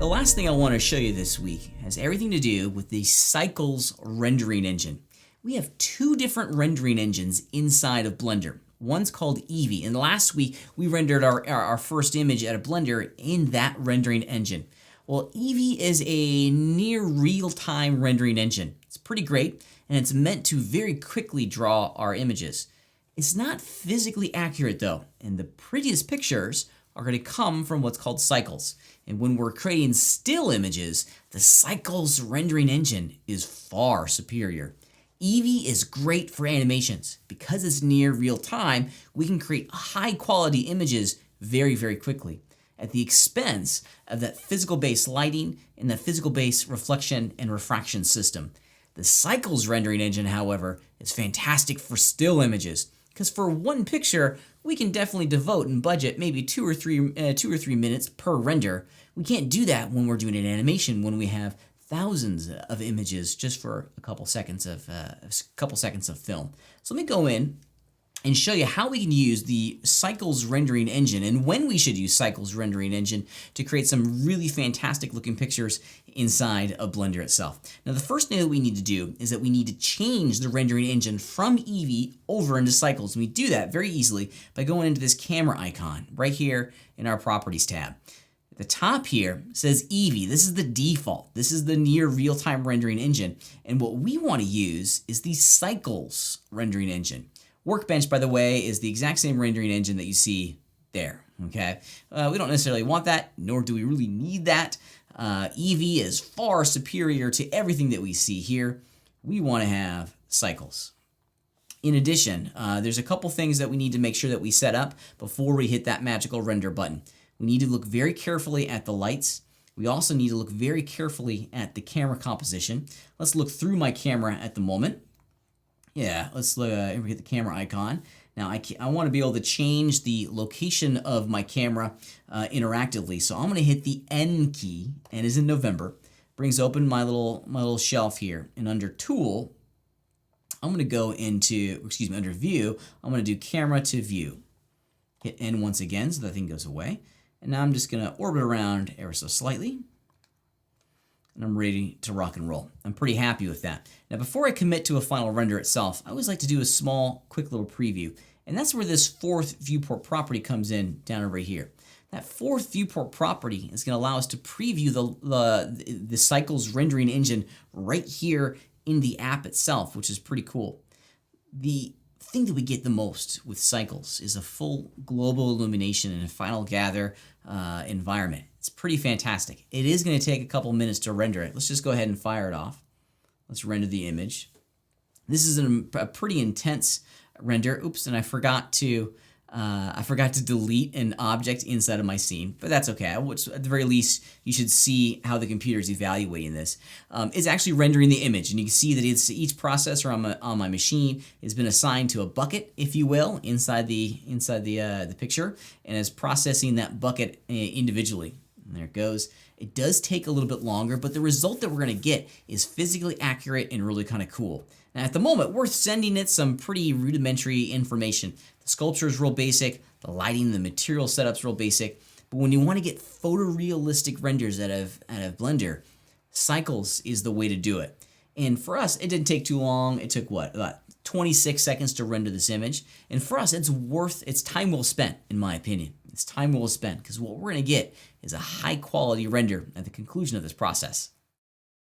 The last thing I want to show you this week has everything to do with the Cycles rendering engine. We have two different rendering engines inside of Blender. One's called Eevee, and last week we rendered our first image out of Blender in that rendering engine. Well, Eevee is a near real-time rendering engine. It's pretty great, and it's meant to very quickly draw our images. It's not physically accurate though, and the prettiest pictures are going to come from what's called cycles. And when we're creating still images, the Cycles rendering engine is far superior. Eevee is great for animations. Because it's near real time, we can create high quality images very, very quickly at the expense of that physical base lighting and the physical base reflection and refraction system. The Cycles rendering engine, however, is fantastic for still images, because for one picture, we can definitely devote and budget maybe two or three minutes per render. We can't do that when we're doing an animation, when we have thousands of images just for a couple seconds of film. So let me go in and show you how we can use the Cycles rendering engine and when we should use Cycles rendering engine to create some really fantastic looking pictures inside of Blender itself. Now the first thing that we need to do is that we need to change the rendering engine from Eevee over into Cycles. And we do that very easily by going into this camera icon right here in our Properties tab. At the top here says Eevee. This is the default. This is the near real-time rendering engine. And what we want to use is the Cycles rendering engine. Workbench, by the way, is the exact same rendering engine that you see there, okay? We don't necessarily want that, nor do we really need that. Eevee is far superior to everything that we see here. We want to have Cycles. In addition, there's a couple things that we need to make sure that we set up before we hit that magical render button. We need to look very carefully at the lights. We also need to look very carefully at the camera composition. Let's look through my camera at the moment. Yeah, let's look, here we get the camera icon. Now I want to be able to change the location of my camera interactively. So I'm going to hit the N key, N is in November. Brings open my little shelf here. And under Tool, I'm going to go into, under View, I'm going to do Camera to View. Hit N once again so that thing goes away. And now I'm just going to orbit around ever so slightly. And I'm ready to rock and roll. I'm pretty happy with that. Now before I commit to a final render itself, I always like to do a small, quick little preview. And that's where this fourth viewport property comes in down over here. That fourth viewport property is going to allow us to preview the Cycles rendering engine right here in the app itself, which is pretty cool. The thing that we get the most with Cycles is a full global illumination and a final gather environment. It's pretty fantastic. It is going to take a couple minutes to render it. Let's just go ahead and fire it off. Let's render the image. This is a pretty intense render. Oops, and I forgot to delete an object inside of my scene, but that's okay. At the very least, you should see how the computer is evaluating this. It's actually rendering the image, and you can see that each processor on my machine has been assigned to a bucket, if you will, inside the picture, and is processing that bucket individually. And there it goes. It does take a little bit longer, but the result that we're going to get is physically accurate and really kind of cool. Now, at the moment, we're sending it some pretty rudimentary information. The sculpture is real basic, the lighting, the material setup's real basic, but when you want to get photorealistic renders out of Blender, Cycles is the way to do it. And for us, it didn't take too long. It took about 26 seconds to render this image. And for us, it's time well spent, in my opinion. It's time well spent, because what we're going to get is a high quality render at the conclusion of this process.